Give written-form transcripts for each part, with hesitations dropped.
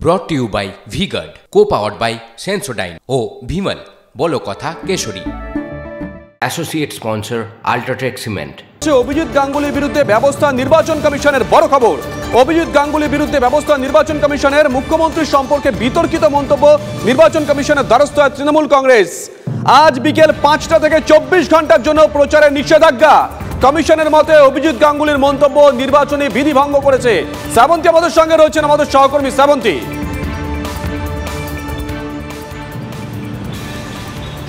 ব্রট to you by Vguard, co powered by Sensodyne ও ভিমল বলো কথা কেশরী। Associate sponsor UltraTech cement. Abhijit গাঙ্গুলির বিরুদ্ধে ব্যবস্থা নির্বাচন কমিশনের। বড় খবর, অভিজিৎ গাঙ্গুলির বিরুদ্ধে ব্যবস্থা নির্বাচন কমিশনের। মুখ্যমন্ত্রী সম্পর্কে বিতর্কিত মন্তব্য, নির্বাচন কমিশনের দ্বারস্থ হয় তৃণমূল কংগ্রেস। আজ বিকেল 5টা থেকে 24 ঘন্টার জন্য প্রচারের নিষেধাজ্ঞা। কমিশনের মতে অভিজিৎ গাঙ্গুলির মন্তব্য নির্বাচনী বিধি ভঙ্গ করেছে। শ্রাবন্তী আমাদের সঙ্গে রয়েছেন, আমাদের সহকর্মী শ্রাবন্তী।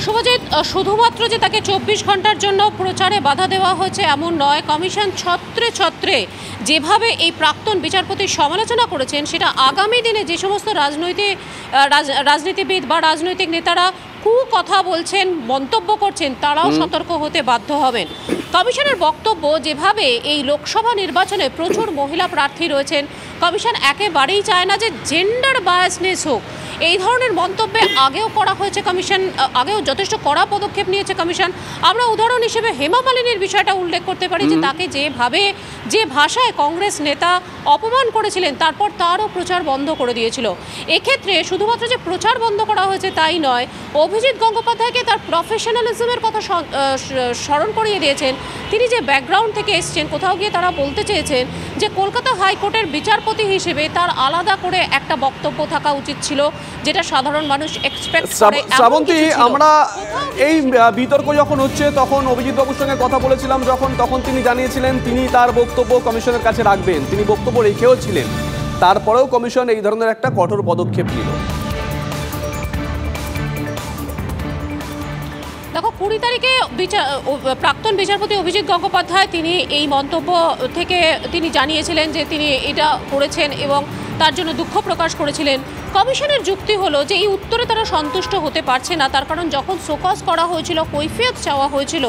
শুভজিৎ, শুধুমাত্র যে তাকে 24 ঘন্টার জন্য প্রচারে বাধা দেওয়া হয়েছে এমন নয়, কমিশন ছত্রে ছত্রে যেভাবে এই প্রাক্তন বিচারপতির সমালোচনা করেছেন সেটা আগামী দিনে যে সমস্ত রাজনীতিবিদ বা রাজনৈতিক নেতারা কথা বলছেন, মন্তব্য করছেন, তারাও সতর্ক হতে বাধ্য হবেন। কমিশনের বক্তব্য, যেভাবে এই লোকসভা নির্বাচনে প্রচুর মহিলা প্রার্থী রয়েছেন, কমিশন একেবারেই চায় না যে জেন্ডার বায়াসনেস হোক। এই ধরনের মন্তব্যে আগেও করা হয়েছে, কমিশন আগেও যথেষ্ট কড়া পদক্ষেপ নিয়েছে কমিশন। আমরা উদাহরণ হিসেবে হেমা মালিনীর বিষয়টা উল্লেখ করতে পারি, যে তাকে যে ভাষায় কংগ্রেস নেতা অপমান করেছিলেন, তারপর তারও প্রচার বন্ধ করে দিয়েছিল। এক্ষেত্রে শুধুমাত্র যে প্রচার বন্ধ করা হয়েছে তাই নয়, অভিজিৎ গঙ্গোপাধ্যায়কে তার প্রফেশনালিজমের কথা স্মরণ করিয়ে দিয়েছেন। তিনি যে ব্যাকগ্রাউন্ড থেকে এসছেন, কোথাও গিয়ে তারা বলতে চেয়েছেন যে কলকাতা হাইকোর্টের বিচারপতি হিসেবে তার আলাদা করে একটা বক্তব্য থাকা উচিত ছিল, যেটা সাধারণ মানুষ এক্সপেক্ট করে। শ্রাবন্তী, আমরা এই বিতর্ক যখন হচ্ছে তখন অভিজিৎ বাবুর সঙ্গে কথা বলেছিলাম, তখন তিনি জানিয়েছিলেন তিনি তার বক্তব্য কমিশনের কাছে রাখবেন। তিনি বক্তব্য রেখেও ছিলেন, তারপরেও কমিশন এই ধরনের একটা কঠোর পদক্ষেপ নিল। দেখো, 20 তারিখে প্রাক্তন বিচারপতি অভিজিৎ গঙ্গোপাধ্যায় তিনি এই মন্তব্য থেকে তিনি জানিয়েছিলেন যে তিনি এটা করেছেন এবং তার জন্য দুঃখ প্রকাশ করেছিলেন। কমিশনের যুক্তি হলো যে এই উত্তরে তারা সন্তুষ্ট হতে পারছে না, তার কারণ যখন শোকজ করা হয়েছিল, কৈফিয়ত চাওয়া হয়েছিল,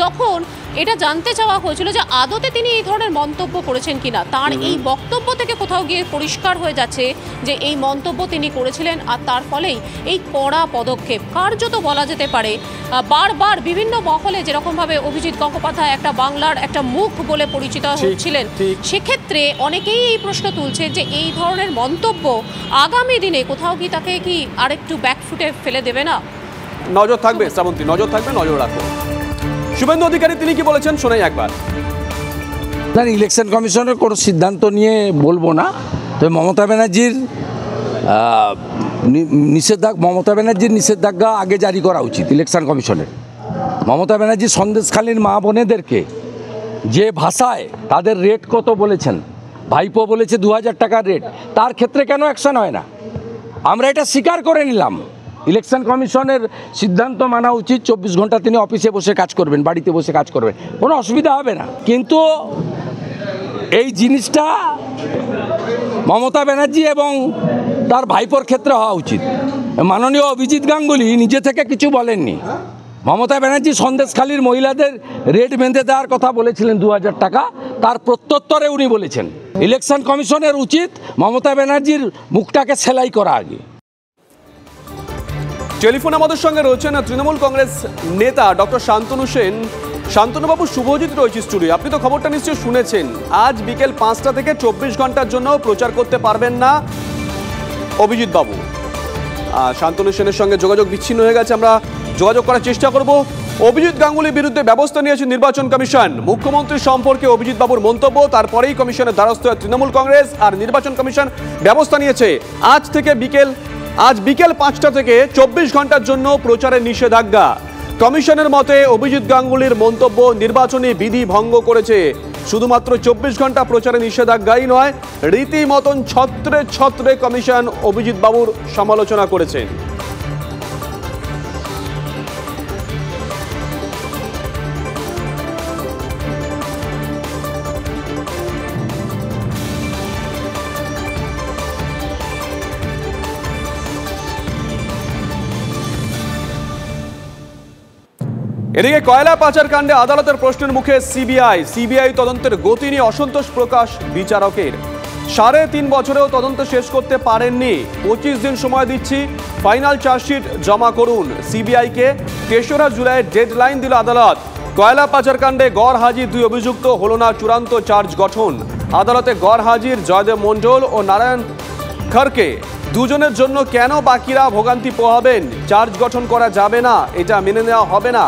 তখন এটা জানতে চাওয়া হয়েছিল যে আদতে তিনি এই ধরনের মন্তব্য করেছেন কিনা। তার এই বক্তব্য থেকে কোথাও গিয়ে পরিষ্কার হয়ে যাচ্ছে যে এই মন্তব্য তিনি করেছিলেন, আর তার ফলেই এই কড়া পদক্ষেপ। কার্যত বলা যেতে পারে বারবার বিভিন্ন মহলে যেরকমভাবে অভিজিৎ গঙ্গোপাধ্যায় একটা বাংলার একটা মুখ বলে পরিচিত হচ্ছিলেন, সেক্ষেত্রে অনেকেই এই প্রশ্ন তুলছে যে এই ধরনের মন্তব্য আগামী দিনে কোথাও কি তাকে কি আরেকটু ব্যাকফুটে ফেলে দেবে না? নজর থাকবে শ্রাবন্তী, নজর থাকবে, নজর রাখো। শুভেন্দু অধিকারী তিনি কি বলেছেন শোনাই একবার। না, ইলেকশন কমিশনের কোনো সিদ্ধান্ত নিয়ে বলবো না, তবে মমতা ব্যানার্জির নিষেধাজ্ঞা আগে জারি করা উচিত ইলেকশন কমিশনের। মমতা ব্যানার্জি সন্দেশখালীর মা বোনেদেরকে যে ভাষায় তাদের রেট কত বলেছেন, ভাইপো বলেছে 2000 টাকার রেট, তার ক্ষেত্রে কেন অ্যাকশন হয় না? আমরা এটা স্বীকার করে নিলাম, ইলেকশন কমিশনের সিদ্ধান্ত মানা উচিত। 24 ঘন্টা তিনি অফিসে বসে কাজ করবেন, বাড়িতে বসে কাজ করবেন, কোনো অসুবিধা হবে না। কিন্তু এই জিনিসটা মমতা ব্যানার্জি এবং তার ভাইপোর ক্ষেত্রে হওয়া উচিত। মাননীয় অভিজিৎ গাঙ্গুলি নিজে থেকে কিছু বলেননি। মমতা ব্যানার্জি সন্দেশখালীর মহিলাদের রেট বেঁধে দেওয়ার কথা বলেছিলেন 2000 টাকা, তার প্রত্যুত্তরে উনি বলেছেন ইলেকশন কমিশনের উচিত মমতা ব্যানার্জির মুখটাকে সেলাই করা আগে। টেলিফোনে আমাদের সঙ্গে রয়েছেন তৃণমূল কংগ্রেস নেতা ডক্টর শান্তনু সেন। শান্তনুবাবু, শুভজিৎ রয়েছে স্টুডিও, আপনি তো খবরটা নিশ্চয়ই শুনেছেন। আজ বিকেল 5টা থেকে 24 ঘন্টার জন্য প্রচার করতে পারবেন না অভিজিৎ বাবু। শান্তনু সেনের সঙ্গে যোগাযোগ বিচ্ছিন্ন হয়ে গেছে, আমরা যোগাযোগ করার চেষ্টা করব। অভিজিৎ গাঙ্গুলির বিরুদ্ধে ব্যবস্থা নিয়েছে নির্বাচন কমিশন। মুখ্যমন্ত্রী সম্পর্কে অভিজিৎ বাবুর মন্তব্য, তারপরেই কমিশনের দ্বারস্থ হয় তৃণমূল কংগ্রেস, আর নির্বাচন কমিশন ব্যবস্থা নিয়েছে আজ বিকেল 5টা থেকে 24 ঘন্টার জন্য প্রচারের নিষেধাজ্ঞা। কমিশনের মতে অভিজিৎ গাঙ্গুলির মন্তব্য নির্বাচনী বিধি ভঙ্গ করেছে। শুধুমাত্র 24 ঘন্টা প্রচারে নিষেধাজ্ঞাই নয়, রীতিমতন ছত্রে ছত্রে কমিশন অভিজিৎ বাবুর সমালোচনা করেছেন। এদিকে কয়লা পাচার কাণ্ডে আদালতের প্রশ্নের মুখে সিবিআই তদন্তের গতি নিয়ে অসন্তোষ প্রকাশ বিচারকের। 3.5 বছরেও তদন্ত শেষ করতে পারেননি, 25 দিন সময় দিচ্ছি, ফাইনাল চার্জশিট জমা করুন। সিবিআইকে 3রা জুলাইয়ের ডেডলাইন দিল আদালত। কয়লা পাচার কাণ্ডে গড় হাজির 2 অভিযুক্ত, হল না চূড়ান্ত চার্জ গঠন। আদালতে গড় হাজির জয়দেব মণ্ডল ও নারায়ণ খড়কে। দুজনের জন্য কেন বাকিরা ভোগান্তি পোহাবেন? চার্জ গঠন করা যাবে না, এটা মেনে নেওয়া হবে না।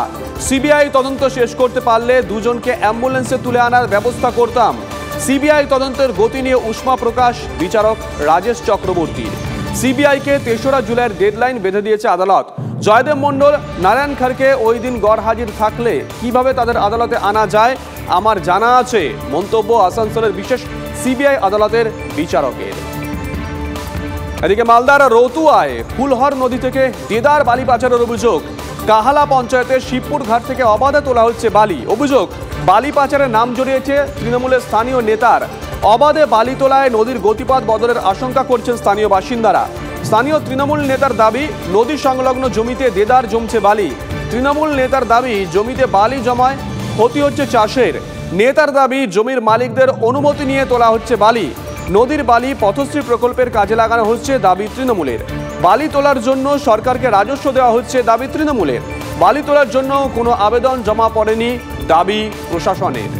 সিবিআই তদন্ত শেষ করতে পারলে দুজনকে অ্যাম্বুলেন্সে তুলে আনার ব্যবস্থা করতাম। সিবিআই তদন্তের গতি নিয়ে উষ্মা প্রকাশ বিচারক রাজেশ চক্রবর্তীর। সিবিআইকে ৩রা জুলাইয়ের ডেডলাইন বেঁধে দিয়েছে আদালত। জয়দেব মণ্ডল, নারায়ণ খড়কে ওই দিন গড় হাজির থাকলে কিভাবে তাদের আদালতে আনা যায় আমার জানা আছে, মন্তব্য আসানসোলের বিশেষ সিবিআই আদালতের বিচারকের। এদিকে মালদার রতুয়ায় ফুলহর নদী থেকে দেদার বালি পাচারের অভিযোগ। কাহালা পঞ্চায়েতের শিবপুর ঘাট থেকে অবাধে তোলা হচ্ছে বালি। অভিযোগ, বালি পাচারের নাম জড়িয়েছে তৃণমূলের স্থানীয় নেতার। অবাধে বালি তোলায় নদীর গতিপথ বদলের আশঙ্কা করছেন স্থানীয় বাসিন্দারা। স্থানীয় তৃণমূল নেতার দাবি, নদী সংলগ্ন জমিতে দেদার জমছে বালি। তৃণমূল নেতার দাবি, জমিতে বালি জমায় ক্ষতি হচ্ছে চাষের। নেতার দাবি, জমির মালিকদের অনুমতি নিয়ে তোলা হচ্ছে বালি। নদীর বালি পথশ্রী প্রকল্পের কাজে লাগানো হচ্ছে, দাবি তৃণমূলের। বালি তোলার জন্য সরকারকে রাজস্ব দেওয়া হচ্ছে, দাবি তৃণমূলের। বালি তোলার জন্য কোনো আবেদন জমা পড়েনি, দাবি প্রশাসনের।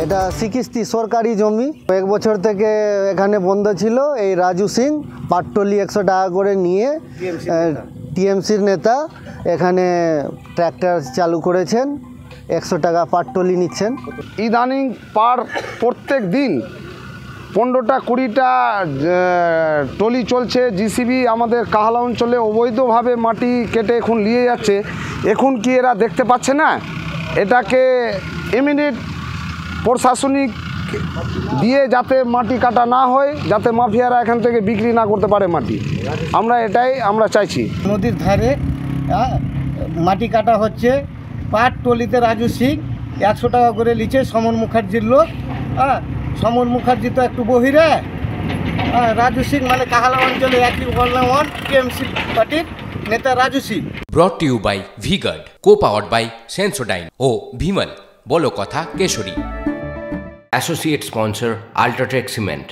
এটা সিকিস্তি সরকারি জমি, 1 বছর থেকে এখানে বন্ধ ছিল। এই রাজু সিং পাট্টলি 100 টাকা করে নিয়ে টিএমসির নেতা এখানে ট্র্যাক্টর চালু করেছেন, 100 টাকা পাট্টলি নিচ্ছেন। ইদানিং প্রত্যেক দিন 15টা 20টা টলি চলছে। জিসিবি আমাদের কাহালা অঞ্চলে অবৈধভাবে মাটি কেটে এখন নিয়ে যাচ্ছে। এখন কি এরা দেখতে পাচ্ছে না? এটাকে ইমিডিয়েট প্রশাসনিক দিয়ে যাতে মাটি কাটা না হয়, যাতে মাফিয়ারা এখান থেকে বিক্রি না করতে পারে মাটি। আমরা চাইছি। নদীর ধারে মাটি কাটা হচ্ছে। পাট টলিতে রাজু সিং 100 টাকা করে লিখে সমন মুখার্জির লোক। সমন মুখার্জি তো একটু বহিরে। রাজু সিং মানে কাহালা অঞ্চলে একই ওয়ান টিএমসি পার্টির নেতা Raju Singh. Brought to you by V-Guard, co powered by Sensodyne ও ভিমল, বলো কথা কেশরী। Associate sponsor UltraTech cement.